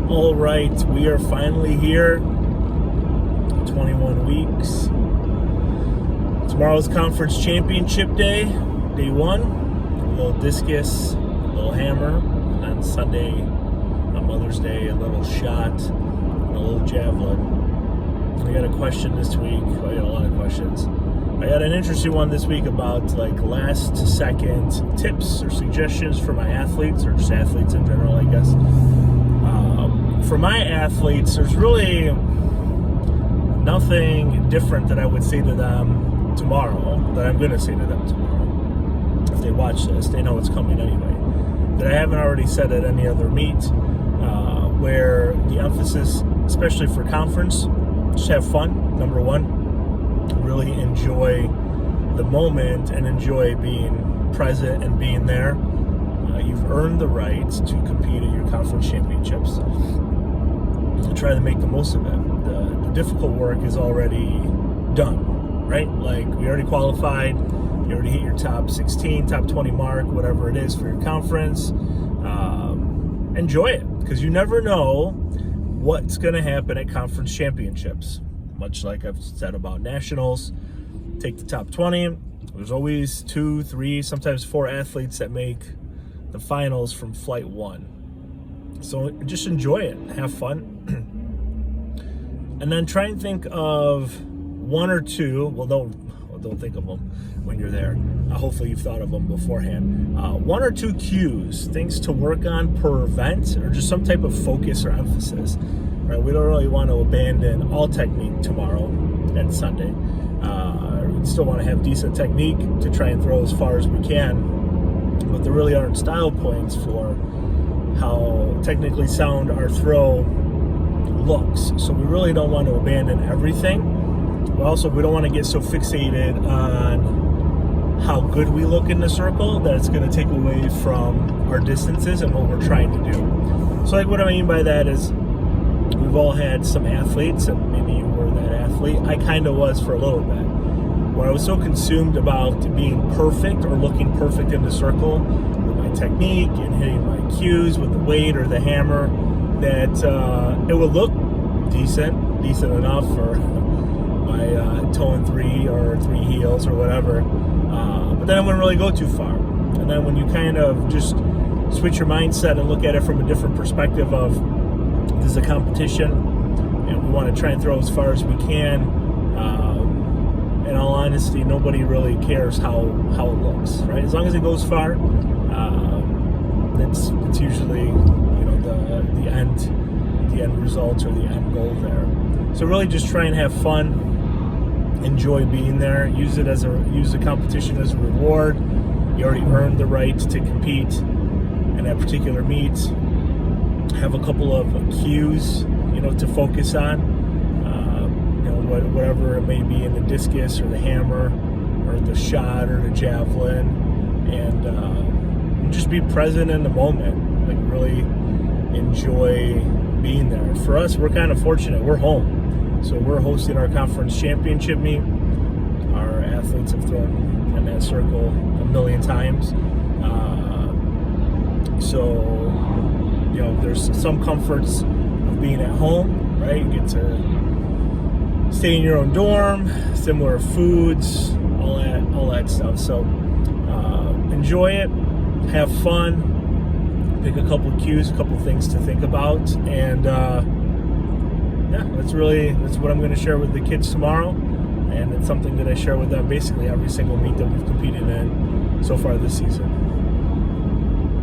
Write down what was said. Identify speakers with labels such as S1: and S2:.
S1: All right, we are finally here. 21 weeks. Tomorrow's conference championship day, day one. A little discus, a little hammer. And then Sunday, on Mother's Day, a little shot, and a little javelin. I got a question this week. I got a lot of questions. I got an interesting one this week about like last second tips or suggestions for my athletes, or just athletes in general, I guess. For my athletes, there's really nothing different that I would say to them tomorrow that I'm going to say to them tomorrow. If they watch this, they know it's coming anyway. That I haven't already said at any other meet, where the emphasis, especially for conference, just have fun, number one. Really enjoy the moment and enjoy being present and being there. You've earned the right to compete at your conference championships. Try to make the most of it. The difficult work is already done, right? Like, we already qualified. You already hit your top 16, top 20 mark, whatever it is for your conference. Enjoy it, because you never know what's going to happen at conference championships. Much like I've said about nationals, take the top 20. There's always 2, 3, sometimes 4 athletes that make the finals from flight 1. So just enjoy it, have fun. And then try and think of 1 or 2. Well, don't think of them when you're there. Hopefully you've thought of them beforehand. 1 or 2 cues, things to work on per event, or just some type of focus or emphasis. Right? We don't really want to abandon all technique tomorrow and Sunday. We still want to have decent technique to try and throw as far as we can. But there really aren't style points for how technically sound our throw looks. So we really don't want to abandon everything. But also, we don't want to get so fixated on how good we look in the circle that it's going to take away from our distances and what we're trying to do. So like, what I mean by that is, we've all had some athletes, and maybe you were that athlete. I kind of was for a little bit, where I was so consumed about being perfect or looking perfect in the circle with my technique and hitting my cues with the weight or the hammer, that it would look decent enough for my toe and 3 or 3 heels or whatever, but then it wouldn't really go too far. And then when you kind of just switch your mindset and look at it from a different perspective of, this is a competition and we want to try and throw as far as we can, in all honesty, nobody really cares how it looks, right? As long as it goes far, it's usually, the end result or the end goal there. So really just try and have fun, enjoy being there, use the competition as a reward. You already earned the right to compete in that particular meet. Have a couple of cues, to focus on. Whatever it may be in the discus or the hammer or the shot or the javelin, and just be present in the moment. Like, really enjoy being there. For us, we're kind of fortunate. We're home, so we're hosting our conference championship meet. Our athletes have thrown in that circle a million times, so there's some comforts of being at home, right? You get to stay in your own dorm, similar foods, all that stuff. So enjoy it, have fun, pick a couple of cues, a couple of things to think about, and that's what I'm going to share with the kids tomorrow. And it's something that I share with them basically every single meet that we've competed in so far this season.